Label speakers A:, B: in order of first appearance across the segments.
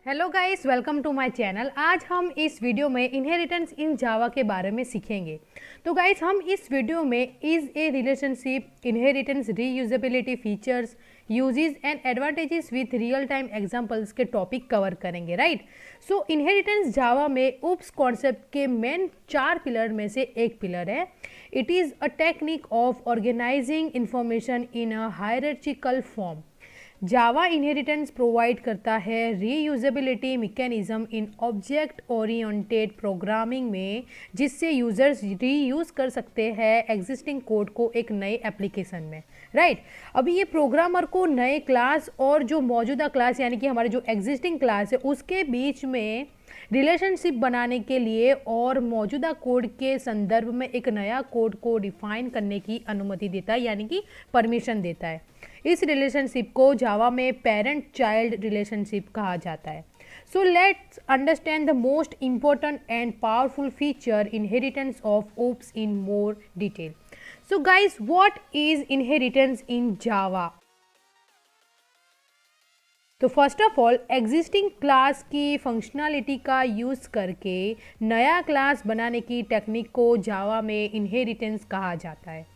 A: Hello guys, welcome to my channel. आज हम इस वीडियो में इनहेरिटेंस इन जावा के बारे में सीखेंगे। तो गाइस, हम इस वीडियो में is a relationship, inheritance, reusability, features, uses and advantages with real time examples के टॉपिक कवर करेंगे, राइट। सो इनहेरिटेंस जावा में ऊप्स कॉन्सेप्ट के मेन 4 पिलर में से एक पिलर है। It is a technique of organizing information in a hierarchical form. Java inheritance provide करता है reusability mechanism in object oriented programming में, जिससे यूजर्स रीयूज़ कर सकते हैं एग्जिस्टिंग कोड को एक नए एप्लीकेशन में, राइट। अभी ये प्रोग्रामर को नए क्लास और जो मौजूदा क्लास यानी कि हमारे जो एग्जिस्टिंग क्लास है उसके बीच में रिलेशनशिप बनाने के लिए और मौजूदा कोड के संदर्भ में एक नया कोड को डिफाइन करने की अनुमति देता है, यानी कि परमिशन देता है। इस रिलेशनशिप को जावा में पेरेंट चाइल्ड रिलेशनशिप कहा जाता है। So let's understand the most important and powerful feature inheritance of OOPs in more detail. So guys, what is inheritance in Java? तो first of all, existing class की functionality का use करके नया class बनाने की टेक्निक को जावा में inheritance कहा जाता है।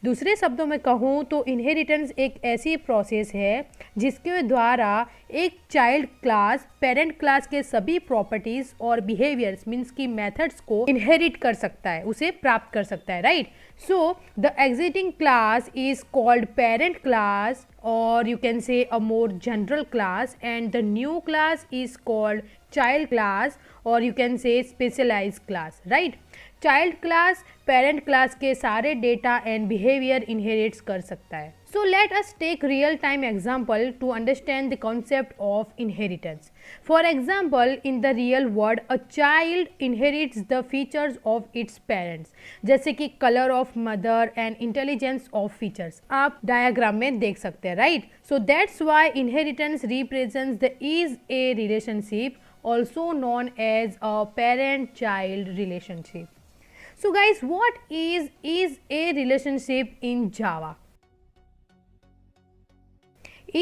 A: दूसरे शब्दों में कहूँ तो इनहेरिटेंस एक ऐसी प्रोसेस है जिसके द्वारा एक चाइल्ड क्लास पेरेंट क्लास के सभी प्रॉपर्टीज़ और बिहेवियर्स मीन्स की मेथड्स को इनहेरिट कर सकता है, उसे प्राप्त कर सकता है, right. So the existing class is called parent class, or you can say a more general class, and the new class is called child class, or you can say specialized class, right। Child class parent class के सारे data and behaviour inherits कर सकता है। So let us take real time example to understand the concept of inheritance. For example, in the real world a child inherits the features of its parents, जैसे कि colour of mother and intelligence of features आप diagram में देख सकते हैं, right. So that's why inheritance represents the is a relationship, also known as a parent-child relationship. So guys, what is a relationship in Java?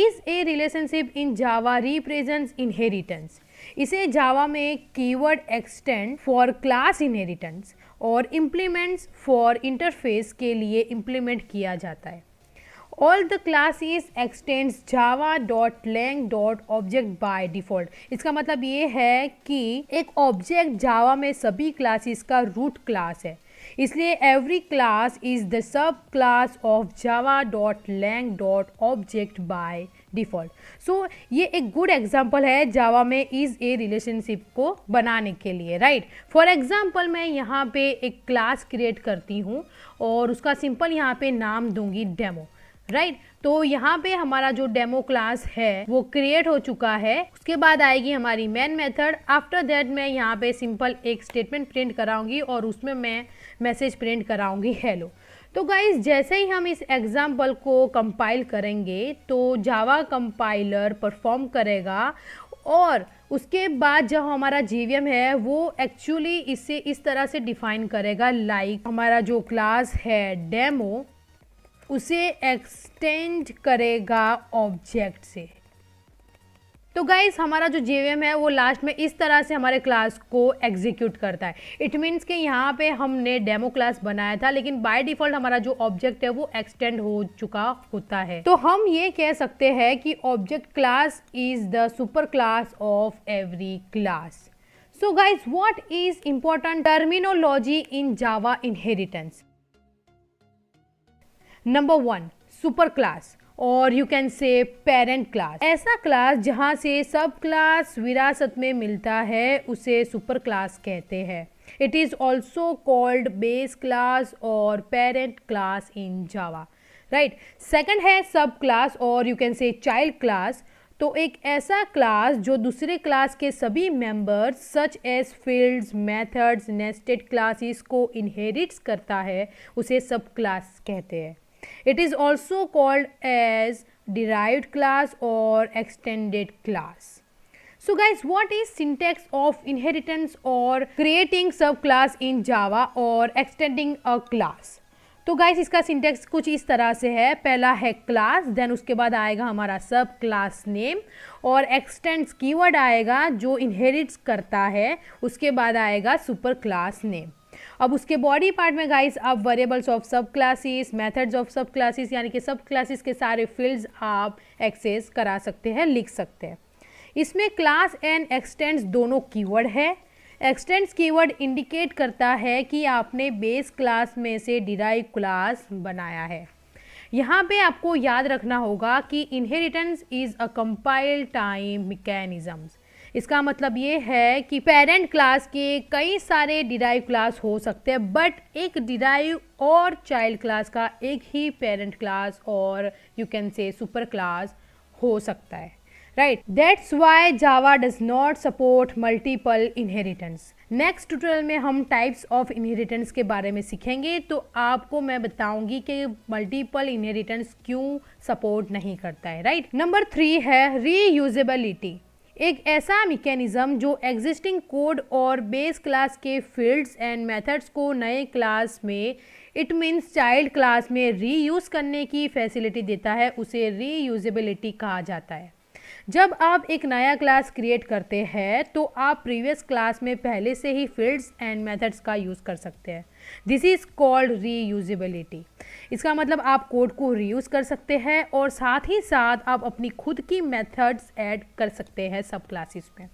A: Is a relationship in Java represents inheritance. इसे जावा में keyword extend for class inheritance और implements for interface के लिए implement किया जाता है। All the classes extends java.lang.object by default। इसका मतलब ये है कि एक ऑब्जेक्ट जावा में सभी क्लासेस का रूट क्लास है, इसलिए every class is the sub class of java.lang.object by default. So ये एक गुड एग्जाम्पल है जावा में इज ए रिलेशनशिप को बनाने के लिए, राइट। फॉर एग्जाम्पल, मैं यहाँ पे एक क्लास क्रिएट करती हूँ और उसका सिंपल यहाँ पे नाम दूंगी डेमो, राइट। तो यहाँ पे हमारा जो डेमो क्लास है वो क्रिएट हो चुका है। उसके बाद आएगी हमारी मेन मेथड। आफ्टर दैट मैं यहाँ पे सिंपल एक स्टेटमेंट प्रिंट कराऊंगी और उसमें मैं मैसेज प्रिंट कराऊंगी हेलो। तो गाइज, जैसे ही हम इस एग्जाम्पल को कंपाइल करेंगे तो जावा कंपाइलर परफॉर्म करेगा और उसके बाद जो हमारा JVM है वो एक्चुअली इसे इस तरह से डिफाइन करेगा, लाइक हमारा जो क्लास है डेमो उसे एक्सटेंड करेगा ऑब्जेक्ट से। तो गाइस, हमारा जो JVM है वो लास्ट में इस तरह से हमारे क्लास को एग्जीक्यूट करता है। इट मीन्स कि यहाँ पे हमने डेमो क्लास बनाया था लेकिन बाय डिफ़ॉल्ट हमारा जो ऑब्जेक्ट है वो एक्सटेंड हो चुका होता है। तो हम ये कह सकते हैं कि object class is the super class of every class. So guys, what is important terminology in Java inheritance? Number 1, super class और you can say parent class. ऐसा क्लास जहाँ से सब क्लास विरासत में मिलता है उसे सुपर क्लास कहते हैं। It is also called base class और parent class in Java, right. Second है सब क्लास और you can say child class. तो एक ऐसा क्लास जो दूसरे क्लास के सभी members such as fields, methods, nested classes को इनहेरिट्स करता है उसे सब क्लास कहते हैं। It is also called as derived class or extended class. So guys, what is syntax of inheritance or creating subclass in Java or extending a class? तो guys इसका syntax कुछ इस तरह से है, पहला है क्लास, देन उसके बाद आएगा हमारा सब क्लास नेम, और एक्सटेंड्स कीवर्ड आएगा जो इनहेरिट्स करता है, उसके बाद आएगा सुपर क्लास नेम। अब उसके बॉडी पार्ट में गाइस आप वेरिएबल्स ऑफ सब क्लासेस, मेथड्स ऑफ सब क्लासेस, यानी कि सब क्लासेस के सारे फील्ड्स आप एक्सेस करा सकते हैं, लिख सकते हैं। इसमें क्लास एंड एक्सटेंड्स दोनों कीवर्ड है। एक्सटेंड्स कीवर्ड इंडिकेट करता है कि आपने बेस क्लास में से डिराइव क्लास बनाया है। यहाँ पे आपको याद रखना होगा कि inheritance is a compile time mechanisms. इसका मतलब ये है कि पेरेंट क्लास के कई सारे डिराइव क्लास हो सकते हैं, बट एक डिराइव और चाइल्ड क्लास का एक ही पेरेंट क्लास और यू कैन से सुपर क्लास हो सकता है, right. That's why Java does not support multiple inheritance. Next tutorial में हम टाइप्स ऑफ इनहेरिटेंस के बारे में सीखेंगे, तो आपको मैं बताऊंगी कि मल्टीपल इनहेरिटेंस क्यों सपोर्ट नहीं करता है, राइट। नंबर 3 है रीयूजेबिलिटी, एक ऐसा मैकेनिज्म जो एग्जिस्टिंग कोड और बेस क्लास के फील्ड्स एंड मेथड्स को नए क्लास में, इट मीन्स चाइल्ड क्लास में रीयूज करने की फैसिलिटी देता है, उसे रीयूजेबिलिटी कहा जाता है। जब आप एक नया क्लास क्रिएट करते हैं तो आप प्रीवियस क्लास में पहले से ही फील्ड्स एंड मेथड्स का यूज़ कर सकते हैं। This is called reusability. इसका मतलब आप कोड को रीयूज़ कर सकते हैं और साथ ही साथ आप अपनी खुद की मेथड्स ऐड कर सकते हैं सब क्लासेस में।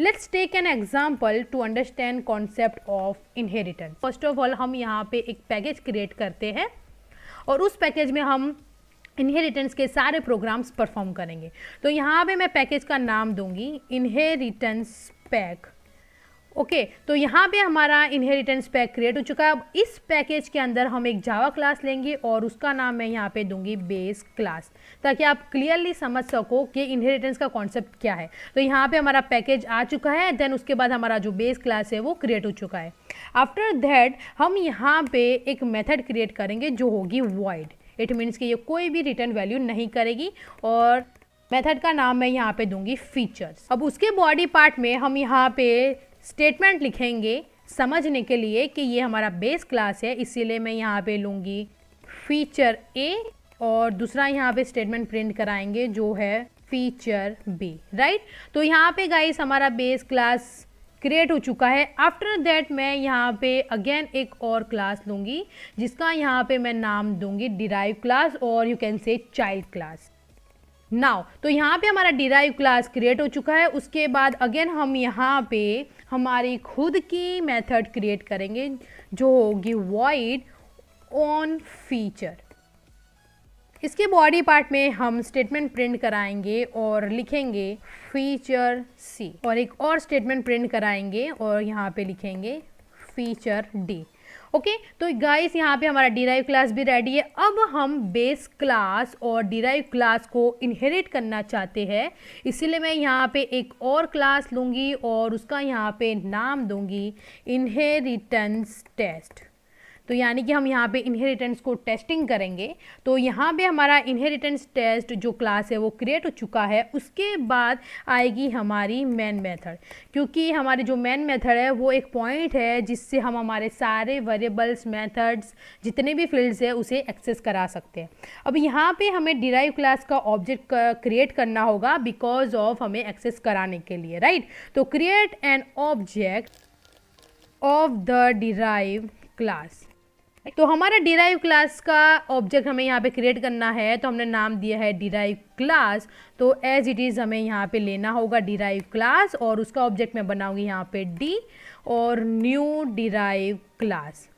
A: Let's take an example to understand concept of inheritance. First of all हम यहाँ पे एक पैकेज क्रिएट करते हैं और उस पैकेज में हम इनहेरिटेंस के सारे प्रोग्राम्स परफॉर्म करेंगे। तो यहाँ पे मैं पैकेज का नाम दूंगी इनहेरिटेंस पैक। ओके, तो यहाँ पे हमारा इनहेरिटेंस पैक क्रिएट हो चुका है। अब इस पैकेज के अंदर हम एक जावा क्लास लेंगे और उसका नाम मैं यहाँ पे दूंगी बेस क्लास, ताकि आप क्लियरली समझ सको कि इनहेरिटेंस का कॉन्सेप्ट क्या है। तो यहाँ पे हमारा पैकेज आ चुका है, देन उसके बाद हमारा जो बेस क्लास है वो क्रिएट हो चुका है। आफ्टर दैट हम यहाँ पे एक मेथड क्रिएट करेंगे जो होगी वॉइड। इट मीन्स कि ये कोई भी रिटर्न वैल्यू नहीं करेगी और मेथड का नाम मैं यहाँ पे दूंगी फीचर्स। अब उसके बॉडी पार्ट में हम यहाँ पे स्टेटमेंट लिखेंगे समझने के लिए कि ये हमारा बेस क्लास है, इसीलिए मैं यहाँ पे लूँगी फीचर ए और दूसरा यहाँ पे स्टेटमेंट प्रिंट कराएंगे जो है फीचर बी, राइट। तो यहाँ पे गाइस हमारा बेस क्लास क्रिएट हो चुका है। आफ्टर दैट मैं यहाँ पे अगेन एक और क्लास लूँगी जिसका यहाँ पे मैं नाम दूंगी डिराइव क्लास और you can say child class. Now तो यहाँ पे हमारा डिराइव क्लास क्रिएट हो चुका है। उसके बाद अगेन हम यहाँ पे हमारी खुद की मेथड क्रिएट करेंगे जो होगी वॉइड ऑन फीचर। इसके बॉडी पार्ट में हम स्टेटमेंट प्रिंट कराएंगे और लिखेंगे फीचर सी और एक और स्टेटमेंट प्रिंट कराएंगे और यहाँ पे लिखेंगे फीचर डी। ओके, तो गाइस यहाँ पे हमारा डिराइव क्लास भी रेडी है। अब हम बेस क्लास और डिराइव क्लास को इनहेरिट करना चाहते हैं, इसीलिए मैं यहाँ पे एक और क्लास लूँगी और उसका यहाँ पे नाम दूँगी इनहेरिटेंस टेस्ट। तो यानी कि हम यहाँ पे इनहेरिटेंस को टेस्टिंग करेंगे। तो यहाँ पे हमारा इनहेरिटेंस टेस्ट जो क्लास है वो क्रिएट हो चुका है। उसके बाद आएगी हमारी मेन मेथड, क्योंकि हमारी जो मेन मेथड है वो एक पॉइंट है जिससे हम हमारे सारे वेरिएबल्स, मेथड्स, जितने भी फील्ड्स है उसे एक्सेस करा सकते हैं। अब यहाँ पे हमें डिराइव क्लास का ऑब्जेक्ट क्रिएट करना होगा बिकॉज ऑफ हमें एक्सेस कराने के लिए, राइट। तो create an object of the derive class. तो हमारा डिराइव क्लास का ऑब्जेक्ट हमें यहाँ पे क्रिएट करना है, तो हमने नाम दिया है डिराइव क्लास। तो एज इट इज़ हमें यहाँ पे लेना होगा डिराइव क्लास और उसका ऑब्जेक्ट मैं बनाऊंगी यहाँ पे डी और न्यू डिराइव क्लास।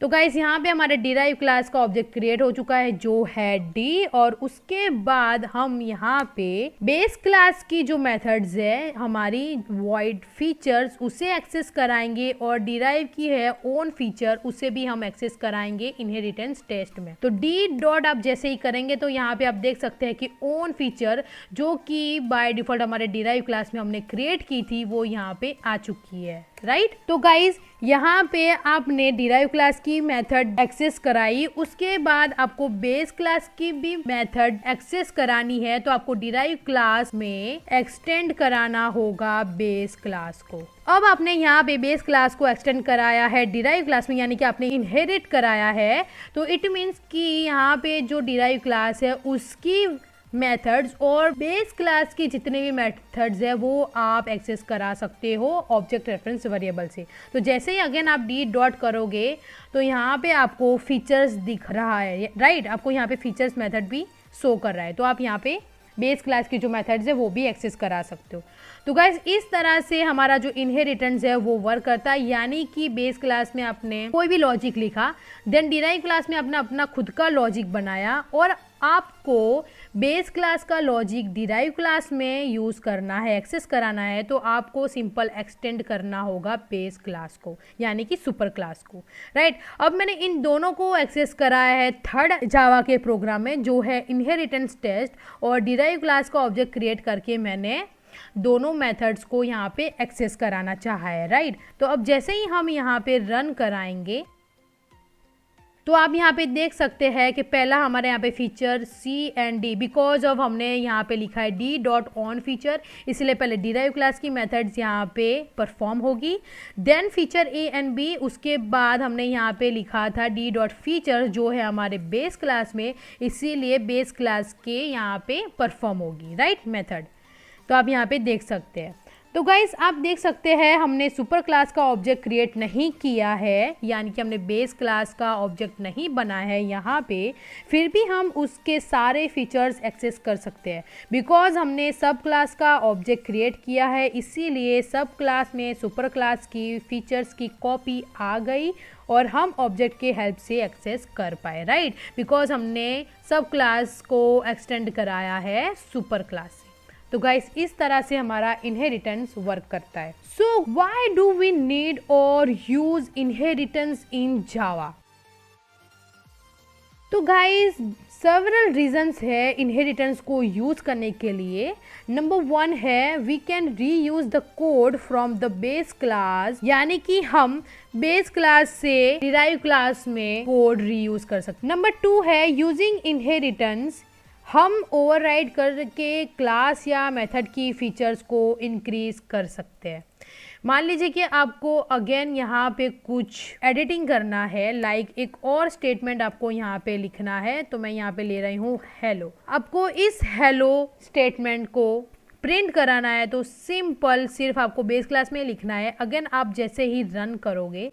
A: तो गाइस यहाँ पे हमारे डिराइव क्लास का ऑब्जेक्ट क्रिएट हो चुका है जो है डी, और उसके बाद हम यहाँ पे बेस क्लास की जो मेथड्स है हमारी वॉइड फीचर्स उसे एक्सेस कराएंगे और डिराइव की है ओन फीचर उसे भी हम एक्सेस कराएंगे इनहेरिटेंस टेस्ट में। तो डी डॉट आप जैसे ही करेंगे तो यहाँ पे आप देख सकते हैं कि ओन फीचर जो कि बाय डिफॉल्ट हमारे डिराइव क्लास में हमने क्रिएट की थी वो यहाँ पे आ चुकी है, राइट। तो गाइज यहाँ पे आपने डिराइव क्लास की मेथड एक्सेस कराई, उसके बाद आपको बेस क्लास की भी मेथड एक्सेस करानी है, तो आपको डिराइव क्लास में एक्सटेंड कराना होगा बेस क्लास को। अब आपने यहाँ पे बेस क्लास को एक्सटेंड कराया है डिराइव क्लास में, यानी कि आपने इनहेरिट कराया है, तो इट मीन्स कि यहाँ पे जो डिराइव क्लास है उसकी मेथड्स और बेस क्लास की जितने भी मेथड्स है वो आप एक्सेस करा सकते हो ऑब्जेक्ट रेफरेंस वेरिएबल से। तो जैसे ही अगेन आप डी डॉट करोगे तो यहाँ पे आपको फीचर्स दिख रहा है, राइट। आपको यहाँ पे फीचर्स मेथड भी शो कर रहा है, तो आप यहाँ पे बेस क्लास की जो मेथड्स है वो भी एक्सेस करा सकते हो। तो गाइस इस तरह से हमारा जो इनहेरिटेंस है वो वर्क करता है, यानी कि बेस क्लास में आपने कोई भी लॉजिक लिखा, देन डिराइव क्लास में आपने अपना खुद का लॉजिक बनाया और आपको बेस क्लास का लॉजिक डिराइव क्लास में यूज़ करना है, एक्सेस कराना है, तो आपको सिंपल एक्सटेंड करना होगा बेस क्लास को, यानी कि सुपर क्लास को, राइट। अब मैंने इन दोनों को एक्सेस कराया है थर्ड जावा के प्रोग्राम में, जो है इनहेरिटेंस टेस्ट, और डिराइव क्लास का ऑब्जेक्ट क्रिएट करके मैंने दोनों मेथड्स को यहाँ पे एक्सेस कराना चाहा है, राइट। तो अब जैसे ही हम यहाँ पे रन कराएंगे तो आप यहाँ पे देख सकते हैं कि पहला हमारे यहाँ पे feature C and D, because of हमने यहाँ पे लिखा है डी डॉट ऑन फीचर, इसलिए पहले डिराइव क्लास की मेथड्स यहाँ पे परफॉर्म होगी, then feature A and B, उसके बाद हमने यहाँ पे लिखा था डी डॉट फीचर जो है हमारे बेस क्लास में, इसीलिए बेस क्लास के यहाँ पे परफॉर्म होगी, राइट, मेथड। तो आप यहाँ पे देख सकते हैं। तो गाइस आप देख सकते हैं हमने सुपर क्लास का ऑब्जेक्ट क्रिएट नहीं किया है, यानी कि हमने बेस क्लास का ऑब्जेक्ट नहीं बनाया है यहाँ पे, फिर भी हम उसके सारे फीचर्स एक्सेस कर सकते हैं, बिकॉज हमने सब क्लास का ऑब्जेक्ट क्रिएट किया है, इसीलिए सब क्लास में सुपर क्लास की फीचर्स की कॉपी आ गई और हम ऑब्जेक्ट के हेल्प से एक्सेस कर पाए, राइट, बिकॉज हमने सब क्लास को एक्सटेंड कराया है सुपर क्लास से। तो गाइस इस तरह से हमारा इनहेरिटेंस वर्क करता है। So why do we need or use inheritance in Java? तो गाइस सेवरल रीजंस है इनहेरिटेंस को यूज करने के लिए। नंबर 1 है we can reuse the code from the base class, यानी कि हम बेस क्लास से डिराइव क्लास में कोड रीयूज कर सकते। नंबर 2 है यूजिंग इनहेरिटेंस हम ओवरराइड करके क्लास या मेथड की फीचर्स को इंक्रीज कर सकते हैं। मान लीजिए कि आपको अगेन यहाँ पे कुछ एडिटिंग करना है, लाइक एक और स्टेटमेंट आपको यहाँ पे लिखना है, तो मैं यहाँ पे ले रही हूँ हेलो। आपको इस हेलो स्टेटमेंट को प्रिंट कराना है तो सिंपल सिर्फ आपको बेस क्लास में लिखना है। अगेन आप जैसे ही रन करोगे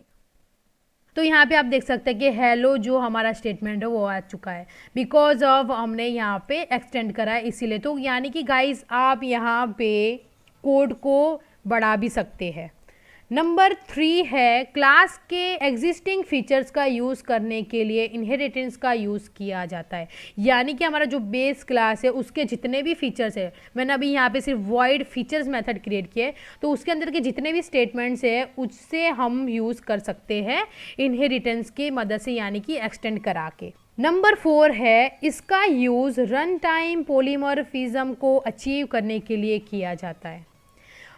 A: तो यहाँ पे आप देख सकते हैं कि हेलो जो हमारा स्टेटमेंट है वो आ चुका है, बिकॉज ऑफ हमने यहाँ पे एक्सटेंड करा है इसीलिए। तो यानी कि गाइस आप यहाँ पे कोड को बढ़ा भी सकते हैं। नंबर 3 है क्लास के एग्जिस्टिंग फीचर्स का यूज़ करने के लिए इनहेरिटेंस का यूज़ किया जाता है, यानी कि हमारा जो बेस क्लास है उसके जितने भी फीचर्स है, मैंने अभी यहाँ पे सिर्फ वॉइड फीचर्स मेथड क्रिएट किए, तो उसके अंदर के जितने भी स्टेटमेंट्स है उससे हम यूज़ कर सकते हैं इनहेरिटेंस की मदद से, यानी कि एक्सटेंड करा के। नंबर 4 है इसका यूज़ रन टाइम पॉलीमॉर्फिज्म को अचीव करने के लिए किया जाता है।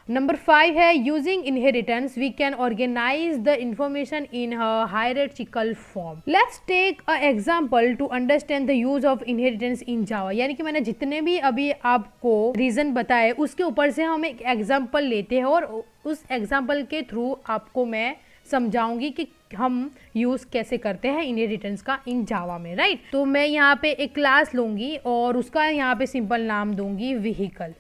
A: नंबर 5 है using inheritance we can organize the information in hierarchical form. Let's take a example to understand the use of inheritance in Java, यानी कि मैंने जितने भी अभी आपको रीजन बताए उसके ऊपर से हम एक एग्जांपल लेते हैं और उस एग्जांपल के थ्रू आपको मैं समझाऊंगी कि हम यूज़ कैसे करते हैं इनहेरिटेंस का इन जावा में, राइट। तो मैं यहाँ पे एक क्लास लूँगी और उसका यहाँ पे सिंपल नाम दूंगी व्हीकल।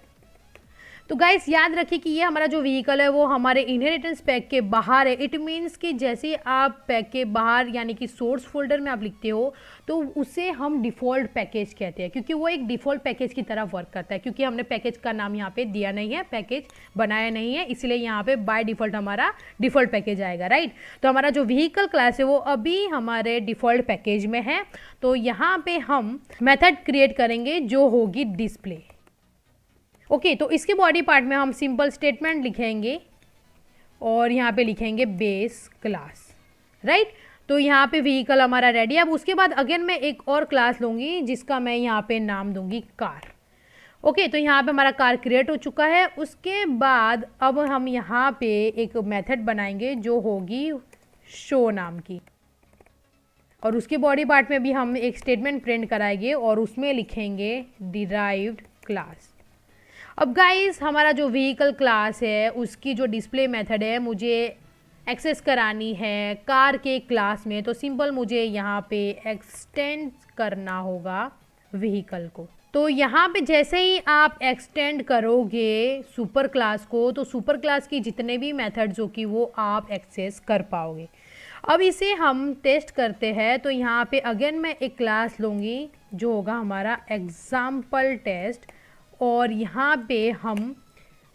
A: तो गाइस याद रखिए कि ये हमारा जो व्हीकल है वो हमारे इनहेरिटेंस पैक के बाहर है। इट मीन्स कि जैसे आप पैक के बाहर यानी कि सोर्स फोल्डर में आप लिखते हो तो उसे हम डिफ़ॉल्ट पैकेज कहते हैं, क्योंकि वो एक डिफ़ॉल्ट पैकेज की तरह वर्क करता है, क्योंकि हमने पैकेज का नाम यहाँ पे दिया नहीं है, पैकेज बनाया नहीं है, इसलिए यहाँ पे बाय डिफ़ॉल्ट हमारा डिफ़ॉल्ट पैकेज आएगा, राइट। तो हमारा जो व्हीकल क्लास है वो अभी हमारे डिफ़ॉल्ट पैकेज में है, तो यहाँ पे हम मेथड क्रिएट करेंगे जो होगी डिस्प्ले। ओके, तो इसके बॉडी पार्ट में हम सिंपल स्टेटमेंट लिखेंगे और यहाँ पे लिखेंगे बेस क्लास, राइट। तो यहाँ पे व्हीकल हमारा रेडी है। अब उसके बाद अगेन मैं एक और क्लास लूँगी जिसका मैं यहाँ पे नाम दूंगी कार। ओके, तो यहाँ पे हमारा कार क्रिएट हो चुका है। उसके बाद अब हम यहाँ पे एक मेथड बनाएंगे जो होगी शो नाम की, और उसके बॉडी पार्ट में भी हम एक स्टेटमेंट प्रिंट कराएंगे और उसमें लिखेंगे डिराइव्ड क्लास। अब गाइस हमारा जो व्हीकल क्लास है उसकी जो डिस्प्ले मेथड है मुझे एक्सेस करानी है कार के क्लास में, तो सिंपल मुझे यहाँ पे एक्सटेंड करना होगा व्हीकल को। तो यहाँ पे जैसे ही आप एक्सटेंड करोगे सुपर क्लास को, तो सुपर क्लास की जितने भी मेथड्स हो कि वो आप एक्सेस कर पाओगे। अब इसे हम टेस्ट करते हैं। तो यहाँ पे अगेन मैं एक क्लास लूँगी जो होगा हमारा एग्जाम्पल टेस्ट, और यहाँ पे हम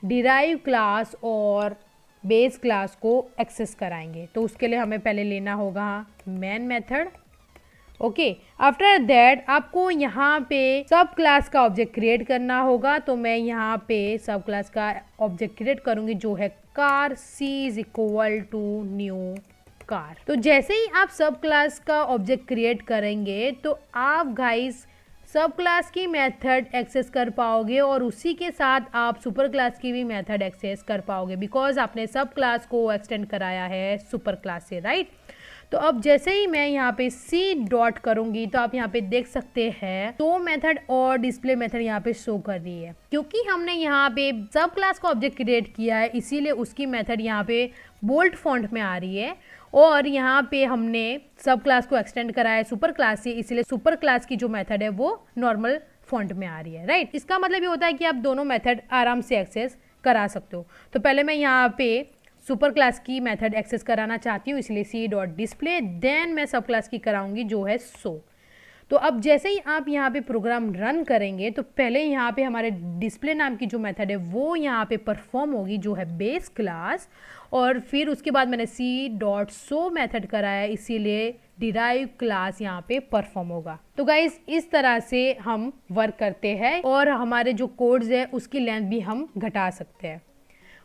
A: डिराइव क्लास और बेस क्लास को एक्सेस कराएंगे। तो उसके लिए हमें पहले लेना होगा main method. Okay, after that आपको यहाँ पे सब क्लास का ऑब्जेक्ट क्रिएट करना होगा। तो मैं यहाँ पे सब क्लास का ऑब्जेक्ट क्रिएट करूँगी जो है car, C is equal to new car. तो जैसे ही आप सब क्लास का ऑब्जेक्ट क्रिएट करेंगे तो आप गाइस सब क्लास की मेथड एक्सेस कर पाओगे और उसी के साथ आप सुपर क्लास की भी मेथड एक्सेस कर पाओगे, बिकॉज आपने सब क्लास को एक्सटेंड कराया है सुपर क्लास से, राइट। तो अब जैसे ही मैं यहाँ पे सी डॉट करूँगी तो आप यहाँ पे देख सकते हैं तो मेथड और डिस्प्ले मेथड यहाँ पे शो कर रही है। क्योंकि हमने यहाँ पे सब क्लास का ऑब्जेक्ट क्रिएट किया है इसीलिए उसकी मेथड यहाँ पे बोल्ड फॉन्ट में आ रही है, और यहाँ पे हमने सब क्लास को एक्सटेंड कराया है सुपर क्लास से, इसलिए सुपर क्लास की जो मेथड है वो नॉर्मल फॉन्ट में आ रही है, राइट। इसका मतलब ये होता है कि आप दोनों मेथड आराम से एक्सेस करा सकते हो। तो पहले मैं यहाँ पे सुपर क्लास की मेथड एक्सेस कराना चाहती हूँ, इसलिए सी डॉट डिस्प्ले, देन मैं सब क्लास की कराऊंगी जो है सो। तो अब जैसे ही आप यहाँ पे प्रोग्राम रन करेंगे तो पहले यहाँ पे हमारे डिस्प्ले नाम की जो मेथड है वो यहाँ पे परफॉर्म होगी जो है बेस क्लास, और फिर उसके बाद मैंने सी डॉट सो मेथड कराया है इसीलिए डिराइव क्लास यहाँ पे परफॉर्म होगा। तो गाइज इस तरह से हम वर्क करते हैं और हमारे जो कोड्स है उसकी लेंथ भी हम घटा सकते हैं।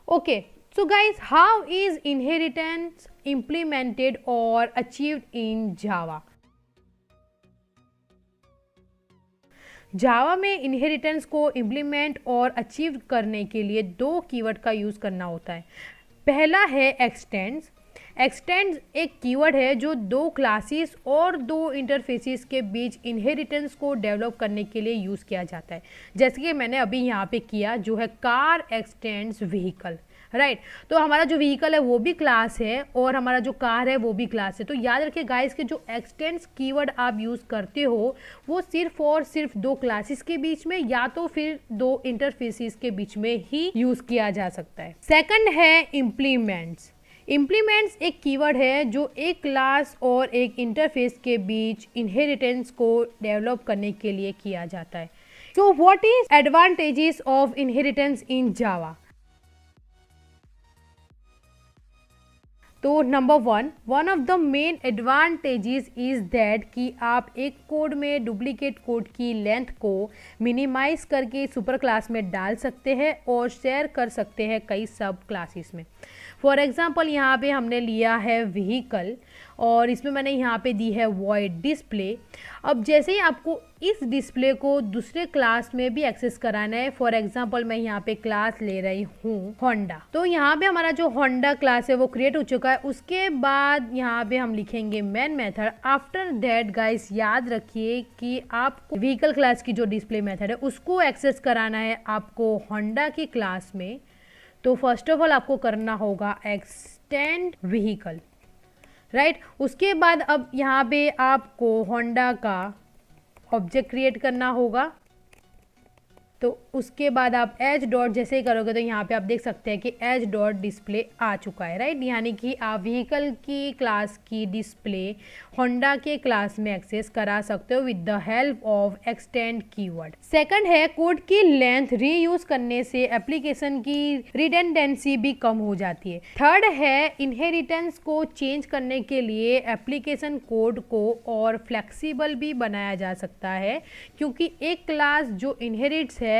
A: Okay, so guys, how is inheritance implemented or achieved in Java? जावा में इनहेरिटेंस को इम्प्लीमेंट और अचीव करने के लिए दो कीवर्ड का यूज़ करना होता है। पहला है एक्सटेंड्स। एक्सटेंड्स एक कीवर्ड है जो दो क्लासेस और दो इंटरफेसेस के बीच इनहेरिटेंस को डेवलप करने के लिए यूज़ किया जाता है, जैसे कि मैंने अभी यहाँ पे किया जो है कार एक्सटेंड्स व्हीकल, राइट। तो हमारा जो व्हीकल है वो भी क्लास है और हमारा जो कार है वो भी क्लास है। तो याद रखिए गाइस कि जो एक्सटेंड्स कीवर्ड आप यूज़ करते हो वो सिर्फ और सिर्फ दो क्लासेस के बीच में या तो फिर दो इंटरफेसेस के बीच में ही यूज़ किया जा सकता है। सेकंड है इम्प्लीमेंट्स। इम्प्लीमेंट्स एक कीवर्ड है जो एक क्लास और एक इंटरफेस के बीच इनहेरिटेंस को डेवलप करने के लिए किया जाता है। So what is advantages of inheritance in Java? तो number one of the main advantages is that कि आप एक कोड में डुप्लीकेट कोड की लेंथ को मिनिमाइज करके सुपर क्लास में डाल सकते हैं और शेयर कर सकते हैं कई सब क्लासेस में। फॉर एग्जांपल यहाँ पे हमने लिया है व्हीकल और इसमें मैंने यहाँ पे दी है वॉइड डिस्प्ले। अब जैसे ही आपको इस डिस्प्ले को दूसरे क्लास में भी एक्सेस कराना है, फॉर एग्जांपल मैं यहाँ पे क्लास ले रही हूँ होंडा, तो यहाँ पे हमारा जो होंडा क्लास है वो क्रिएट हो चुका है। उसके बाद यहाँ पे हम लिखेंगे main method. After that guys याद रखिए कि आपको व्हीकल क्लास की जो डिस्प्ले मेथड है उसको एक्सेस कराना है आपको होंडा की क्लास में। तो फर्स्ट ऑफ ऑल आपको करना होगा एक्सटेंड व्हीकल, राइट। उसके बाद अब यहाँ पे आपको होंडा का ऑब्जेक्ट क्रिएट करना होगा। तो उसके बाद आप एज डॉट जैसे ही करोगे तो यहाँ पे आप देख सकते हैं कि एज डॉट डिस्प्ले आ चुका है, राइट। यानी कि आप व्हीकल की क्लास की डिस्प्ले होंडा के क्लास में एक्सेस करा सकते हो with the help of extend keyword. Second है कोड की लेंथ रीयूज करने से एप्लीकेशन की रिडेंडेंसी भी कम हो जाती है। थर्ड है इनहेरिटेंस को चेंज करने के लिए एप्लीकेशन कोड को और फ्लेक्सिबल भी बनाया जा सकता है, क्योंकि एक क्लास जो इनहेरिट्स है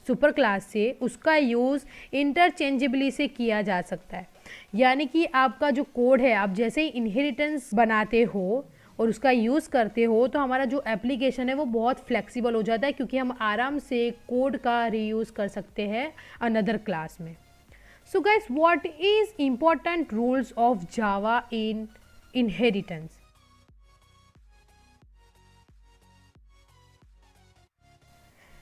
A: सुपर क्लास से उसका यूज़ इंटरचेंजेबली से किया जा सकता है। यानी कि आपका जो कोड है आप जैसे ही इनहेरिटेंस बनाते हो और उसका यूज़ करते हो तो हमारा जो एप्लीकेशन है वो बहुत फ्लेक्सिबल हो जाता है, क्योंकि हम आराम से कोड का रीयूज़ कर सकते हैं अनदर क्लास में। सो guys, what is important rules of Java in inheritance?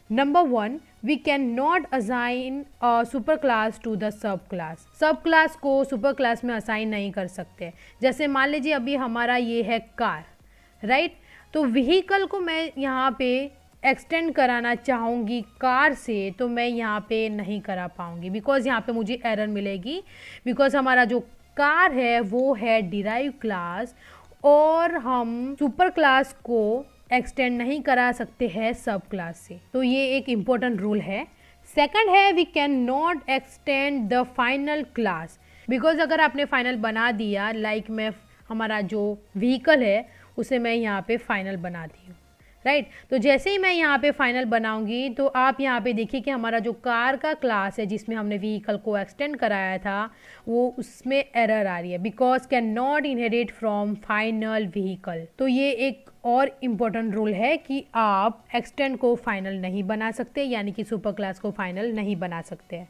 A: Number 1, we cannot assign a super class to the sub class. सब क्लास को सुपर क्लास में असाइन नहीं कर सकते। जैसे मान लीजिए अभी हमारा ये है कार, राइट? तो व्हीकल को मैं यहाँ पे एक्सटेंड कराना चाहूँगी कार से, तो मैं यहाँ पे नहीं करा पाऊँगी, बिकॉज यहाँ पे मुझे एरर मिलेगी, बिकॉज हमारा जो कार है वो है डिराइव क्लास और हम सुपर क्लास को एक्सटेंड नहीं करा सकते हैं सब क्लास से। तो ये एक इम्पोर्टेंट रूल है। सेकंड है, we can not extend the final class, because अगर आपने फाइनल बना दिया, लाइक मैं हमारा जो व्हीकल है उसे मैं यहाँ पे फाइनल बना दी हूँ, राइट? तो जैसे ही मैं यहाँ पे फाइनल बनाऊंगी तो आप यहाँ पे देखिए कि हमारा जो कार का क्लास है जिसमें हमने व्हीकल को एक्सटेंड कराया था वो उसमें एरर आ रही है, because can not inherit from final vehicle. तो ये एक और इम्पोर्टेंट रूल है कि आप एक्सटेंड को फाइनल नहीं बना सकते, यानी कि सुपर क्लास को फाइनल नहीं बना सकते हैं।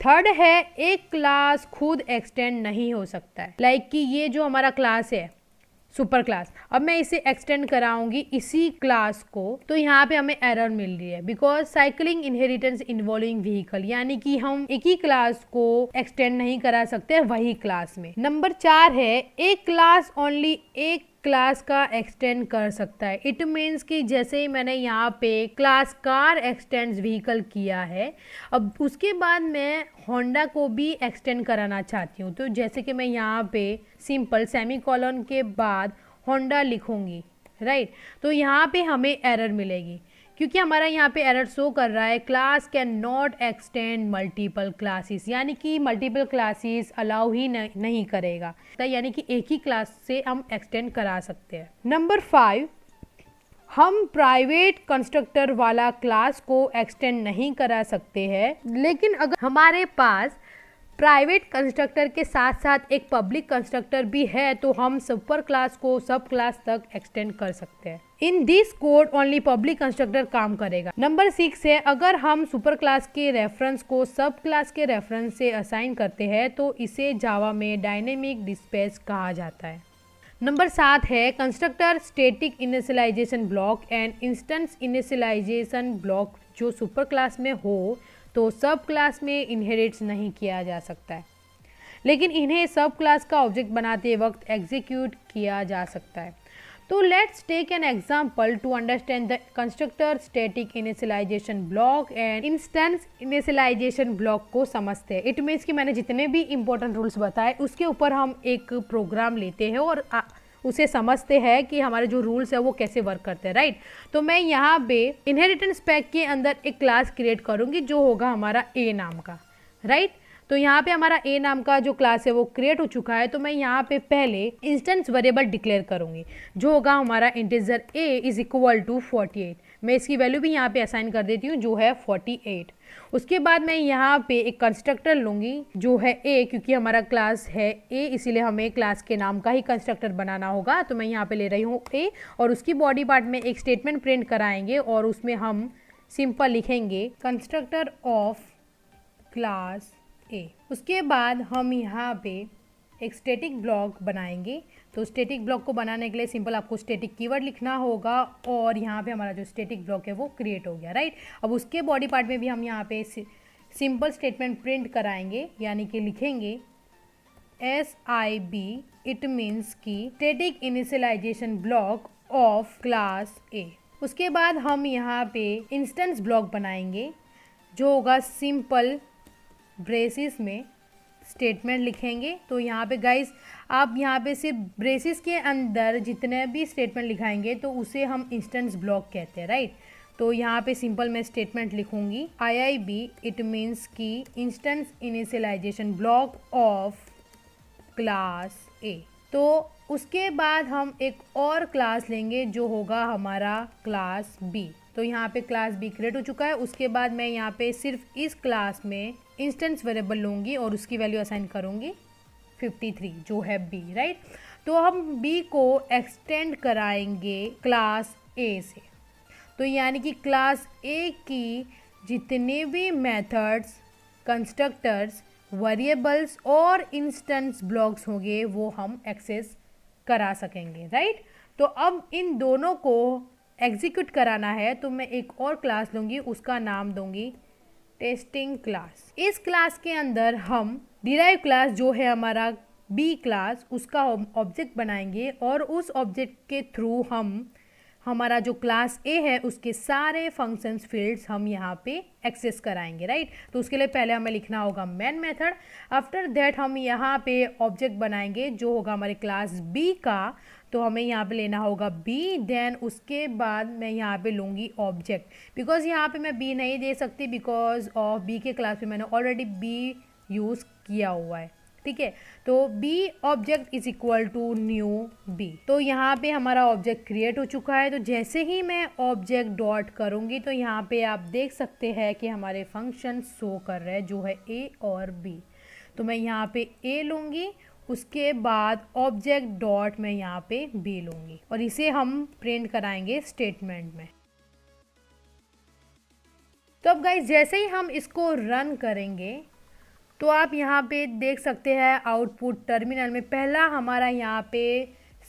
A: थर्ड है, एक क्लास खुद एक्सटेंड नहीं हो सकता है, लाइक कि ये जो हमारा क्लास है सुपर क्लास, अब मैं इसे एक्सटेंड कराऊंगी इसी क्लास को, तो यहाँ पे हमें एरर मिल रही है, because cycling inheritance involving vehicle, यानी कि हम एक ही क्लास को एक्सटेंड नहीं करा सकते वही क्लास में। नंबर 4 है, एक क्लास ओनली एक क्लास का एक्सटेंड कर सकता है। इट मीन्स कि जैसे ही मैंने यहाँ पे क्लास कार एक्सटेंड्स व्हीकल किया है, अब उसके बाद मैं होंडा को भी एक्सटेंड कराना चाहती हूँ, तो जैसे कि मैं यहाँ पे सिंपल सेमीकोलन के बाद होंडा लिखूँगी, राइट? तो यहाँ पे हमें एरर मिलेगी, क्योंकि हमारा यहाँ पे एरर शो कर रहा है class can not extend multiple classes, यानी कि मल्टीपल क्लासेस अलाउ ही नहीं करेगा, यानी कि एक ही क्लास से हम एक्सटेंड करा सकते हैं। नंबर 5, हम प्राइवेट कंस्ट्रक्टर वाला क्लास को एक्सटेंड नहीं करा सकते हैं, लेकिन अगर हमारे पास प्राइवेट कंस्ट्रक्टर के साथ साथ एक पब्लिक कंस्ट्रक्टर भी है तो हम सुपर क्लास को सब क्लास तक एक्सटेंड कर सकते हैं। In this code only public constructor काम करेगा। नंबर 6 है, अगर हम सुपर क्लास के रेफरेंस को सब क्लास के रेफरेंस से असाइन करते हैं तो इसे जावा में डायनेमिक डिस्पैच कहा जाता है। नंबर 7 है, constructor static initialization block and instance initialization block जो सुपर क्लास में हो तो सब क्लास में इनहेरिट्स नहीं किया जा सकता है, लेकिन इन्हें सब क्लास का ऑब्जेक्ट बनाते वक्त एग्जीक्यूट किया जा सकता है। तो let's take an example to understand the constructor static initialization block and instance initialization block को समझते हैं। इट मीन्स कि मैंने जितने भी इंपॉर्टेंट रूल्स बताए उसके ऊपर हम एक प्रोग्राम लेते हैं और उसे समझते हैं कि हमारे जो रूल्स है वो कैसे वर्क करते हैं, राइट? तो मैं यहाँ पे इनहेरिटेंस पैक के अंदर एक क्लास क्रिएट करूँगी जो होगा हमारा ए नाम का, राइट? तो यहाँ पे हमारा ए नाम का जो क्लास है वो क्रिएट हो चुका है, तो मैं यहाँ पे पहले इंस्टेंस वेरिएबल डिक्लेयर करूँगी जो होगा हमारा integer A is equal to 48। मैं इसकी वैल्यू भी यहाँ पे असाइन कर देती हूँ जो है 48। उसके बाद मैं यहाँ पे एक कंस्ट्रक्टर लूँगी जो है ए, क्योंकि हमारा क्लास है ए इसीलिए हमें क्लास के नाम का ही कंस्ट्रक्टर बनाना होगा। तो मैं यहाँ पे ले रही हूँ ए और उसकी बॉडी पार्ट में एक स्टेटमेंट प्रिंट कराएंगे और उसमें हम सिंपल लिखेंगे कंस्ट्रक्टर ऑफ क्लास ए। उसके बाद हम यहाँ पे एक स्टैटिक ब्लॉक बनाएंगे। तो स्टैटिक ब्लॉक को बनाने के लिए सिंपल आपको स्टैटिक कीवर्ड लिखना होगा और यहाँ पे हमारा जो स्टैटिक ब्लॉक है वो क्रिएट हो गया, राइट? अब उसके बॉडी पार्ट में भी हम यहाँ पे सिंपल स्टेटमेंट प्रिंट कराएंगे, यानी कि लिखेंगे SIB। इट मीन्स कि static initialization block of class A. उसके बाद हम यहाँ पे इंस्टेंस ब्लॉक बनाएंगे जो होगा सिंपल ब्रेसिस में स्टेटमेंट लिखेंगे। तो यहाँ पे गाइस आप यहाँ पे सिर्फ ब्रेसिस के अंदर जितने भी स्टेटमेंट लिखाएंगे तो उसे हम इंस्टेंस ब्लॉक कहते हैं, राइट? तो यहाँ पे सिंपल मैं स्टेटमेंट लिखूँगी IIB। इट मीन्स कि instance initialization block of class A. तो उसके बाद हम एक और क्लास लेंगे जो होगा हमारा क्लास बी। तो यहाँ पे क्लास बी क्रिएट हो चुका है। उसके बाद मैं यहाँ पे सिर्फ इस क्लास में इंस्टेंस वेरिएबल लूँगी और उसकी वैल्यू असाइन करूँगी 53 जो है बी, राइट? तो हम बी को एक्सटेंड कराएंगे क्लास ए से। तो यानी कि क्लास ए की जितने भी मेथड्स, कंस्ट्रक्टर्स, वेरिएबल्स और इंस्टेंस ब्लॉक्स होंगे वो हम एक्सेस करा सकेंगे, राइट। तो अब इन दोनों को एग्जीक्यूट कराना है तो मैं एक और क्लास लूँगी, उसका नाम दूँगी टेस्टिंग क्लास। इस क्लास के अंदर हम डिराइव क्लास जो है हमारा बी क्लास, उसका ऑब्जेक्ट बनाएंगे और उस ऑब्जेक्ट के थ्रू हम हमारा जो क्लास ए है उसके सारे फंक्शंस फील्ड्स हम यहाँ पे एक्सेस कराएंगे, राइट। तो उसके लिए पहले हमें लिखना होगा मेन मेथड। आफ्टर दैट हम यहाँ पे ऑब्जेक्ट बनाएंगे जो होगा हमारे क्लास बी का। तो हमें यहाँ पे लेना होगा बी, देन उसके बाद मैं यहाँ पे लूँगी ऑब्जेक्ट, बिकॉज यहाँ पे मैं बी नहीं दे सकती बिकॉज ऑफ बी के क्लास में मैंने ऑलरेडी बी यूज़ किया हुआ है, ठीक है। तो B object is equal to new B. तो यहाँ पे हमारा ऑब्जेक्ट क्रिएट हो चुका है। तो जैसे ही मैं ऑब्जेक्ट डॉट करूँगी तो यहाँ पे आप देख सकते हैं कि हमारे फंक्शन शो कर रहे हैं जो है ए और बी। तो मैं यहाँ पे ए लूँगी, उसके बाद ऑब्जेक्ट डॉट मैं यहाँ पे बी लूँगी और इसे हम प्रिंट कराएंगे स्टेटमेंट में। तो अब गाइस जैसे ही हम इसको रन करेंगे तो आप यहाँ पे देख सकते हैं आउटपुट टर्मिनल में पहला हमारा यहाँ पे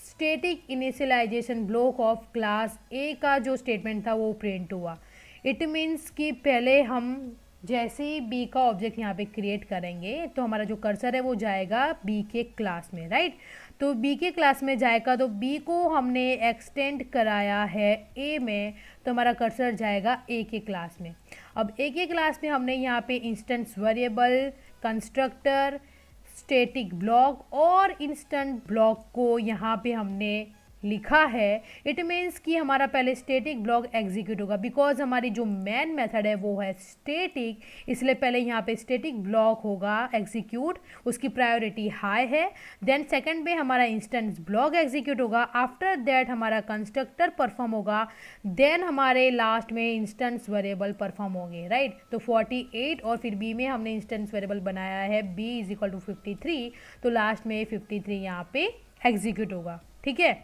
A: static initialization block of class A का जो स्टेटमेंट था वो प्रिंट हुआ। इट मीन्स कि पहले हम जैसे ही बी का ऑब्जेक्ट यहाँ पे क्रिएट करेंगे तो हमारा जो कर्सर है वो जाएगा बी के क्लास में, राइट। तो बी के क्लास में जाएगा तो बी को हमने एक्सटेंड कराया है ए में, तो हमारा कर्सर जाएगा ए के क्लास में। अब ए के क्लास में हमने यहाँ पे instance variable, constructor, static block और इंस्टेंट ब्लॉक को यहाँ पे हमने लिखा है। इट मीन्स कि हमारा पहले स्टैटिक ब्लॉक एग्जीक्यूट होगा बिकॉज हमारी जो मेन मेथड है वो है स्टैटिक, इसलिए पहले यहाँ पे स्टैटिक ब्लॉक होगा एग्जीक्यूट, उसकी प्रायोरिटी हाई है। देन सेकंड पे हमारा इंस्टेंस ब्लॉक एग्जीक्यूट होगा। आफ्टर दैट हमारा कंस्ट्रक्टर परफॉर्म होगा। देन हमारे लास्ट में इंस्टेंस वेरिएबल परफॉर्म होंगे, राइट। तो 48 और फिर बी में हमने इंस्टेंस वेरिएबल बनाया है b इज इक्वल टू 53, तो लास्ट में 53 यहाँ पे एग्जीक्यूट होगा, ठीक है।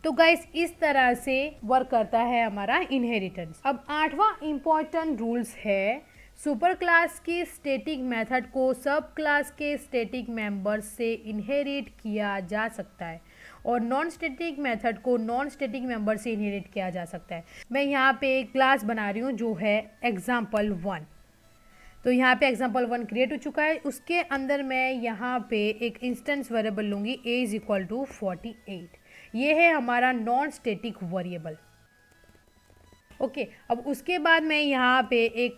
A: तो गाइस इस तरह से वर्क करता है हमारा इनहेरिटेंस। अब 8वां इम्पॉर्टेंट रूल्स है सुपर क्लास की स्टैटिक मेथड को सब क्लास के स्टैटिक मेंबर्स से इनहेरिट किया जा सकता है और नॉन स्टैटिक मेथड को नॉन स्टैटिक मेंबर से इनहेरिट किया जा सकता है। मैं यहाँ पे एक क्लास बना रही हूँ जो है example1। तो यहाँ पे example1 क्रिएट हो चुका है। उसके अंदर मैं यहाँ पे एक इंस्टेंस वेरिएबल लूँगी a इज इक्वल टू 48। ये है हमारा नॉन स्टैटिक वेरिएबल, ओके। अब उसके बाद मैं यहाँ पे एक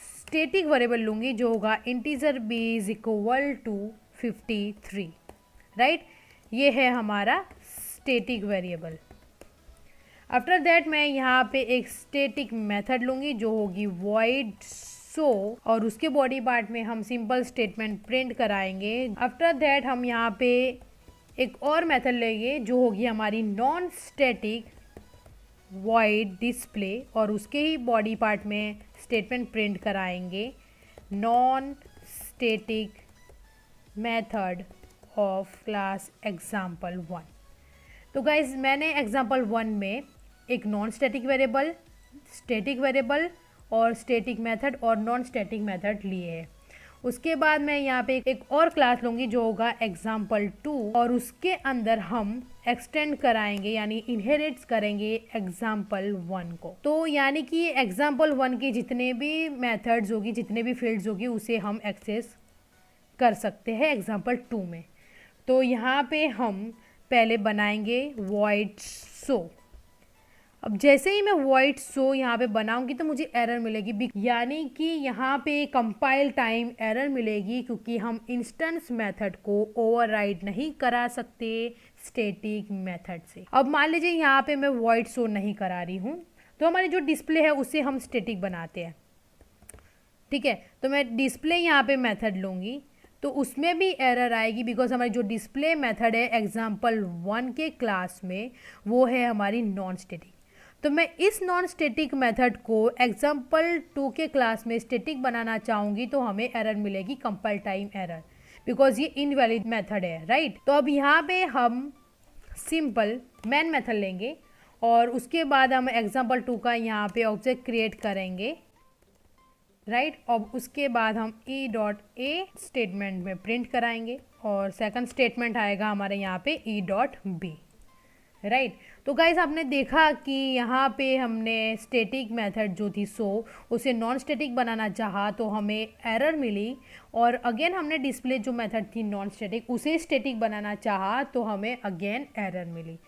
A: स्टैटिक वेरिएबल लूँगी जो होगा integer b is equal to 53, right. ये है हमारा स्टैटिक वेरिएबल। आफ्टर दैट मैं यहाँ पे एक स्टैटिक मेथड लूँगी जो होगी void show और उसके बॉडी पार्ट में हम सिंपल स्टेटमेंट प्रिंट कराएंगे। आफ्टर दैट हम यहाँ पे एक और मेथड लेंगे जो होगी हमारी नॉन स्टैटिक void display और उसके ही बॉडी पार्ट में स्टेटमेंट प्रिंट कराएंगे non static method of class example1। तो गाइज मैंने example1 में एक non static variable, static variable और स्टैटिक मेथड और नॉन स्टैटिक मेथड लिए हैं। उसके बाद मैं यहाँ पे एक और क्लास लूँगी जो होगा example2 और उसके अंदर हम एक्सटेंड कराएंगे यानी इनहेरिट्स करेंगे example1 को। तो यानी कि example1 की जितने भी मेथड्स होगी, जितने भी फील्ड्स होगी उसे हम एक्सेस कर सकते हैं example2 में। तो यहाँ पे हम पहले बनाएंगे void show। अब जैसे ही मैं void show यहाँ पे बनाऊंगी तो मुझे एरर मिलेगी, यानी कि यहाँ पे कंपाइल टाइम एरर मिलेगी क्योंकि हम इंस्टेंस मेथड को ओवरराइड नहीं करा सकते स्टैटिक मेथड से। अब मान लीजिए यहाँ पे मैं void show नहीं करा रही हूँ तो हमारी जो डिस्प्ले है उसे हम स्टैटिक बनाते हैं, ठीक है। तो मैं डिस्प्ले यहाँ पे मेथड लूँगी तो उसमें भी एरर आएगी बिकॉज हमारी जो डिस्प्ले मेथड है example1 के क्लास में वो है हमारी नॉन स्टैटिक। तो मैं इस नॉन स्टैटिक मेथड को example2 के क्लास में स्टैटिक बनाना चाहूँगी तो हमें एरर मिलेगी कंपाइल टाइम एरर, बिकॉज ये इनवैलिड मेथड है, राइट। तो अब यहाँ पे हम सिंपल मेन मेथड लेंगे और उसके बाद हम एग्जाम्पल 2 का यहाँ पे ऑब्जेक्ट क्रिएट करेंगे, राइट। अब उसके बाद हम e.a स्टेटमेंट में प्रिंट कराएंगे और सेकंड स्टेटमेंट आएगा हमारे यहाँ पे e.b, राइट। तो गाइस आपने देखा कि यहाँ पे हमने स्टैटिक मेथड जो थी उसे नॉन स्टैटिक बनाना चाहा तो हमें एरर मिली, और अगेन हमने डिस्प्ले जो मेथड थी नॉन स्टैटिक उसे स्टैटिक बनाना चाहा तो हमें अगेन एरर मिली।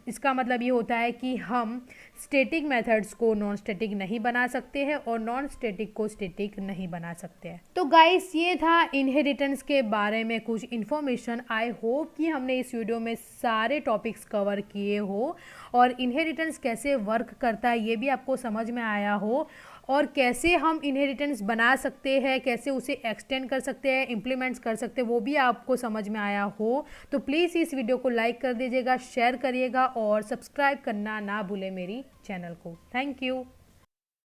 A: इसका मतलब ये होता है कि हम स्टैटिक मेथड्स को नॉन स्टैटिक नहीं बना सकते हैं और नॉन स्टैटिक को स्टैटिक नहीं बना सकते हैं। तो गाइस ये था इनहेरिटेंस के बारे में कुछ इन्फॉर्मेशन। आई होप कि हमने इस वीडियो में सारे टॉपिक्स कवर किए हो और इनहेरिटेंस कैसे वर्क करता है ये भी आपको समझ में आया हो, और कैसे हम इनहेरिटेंस बना सकते हैं, कैसे उसे एक्सटेंड कर सकते हैं, इम्प्लीमेंट्स कर सकते हैं, वो भी आपको समझ में आया हो। तो प्लीज़ इस वीडियो को लाइक कर दीजिएगा, शेयर करिएगा और सब्सक्राइब करना ना भूलें मेरी चैनल को। Thank you.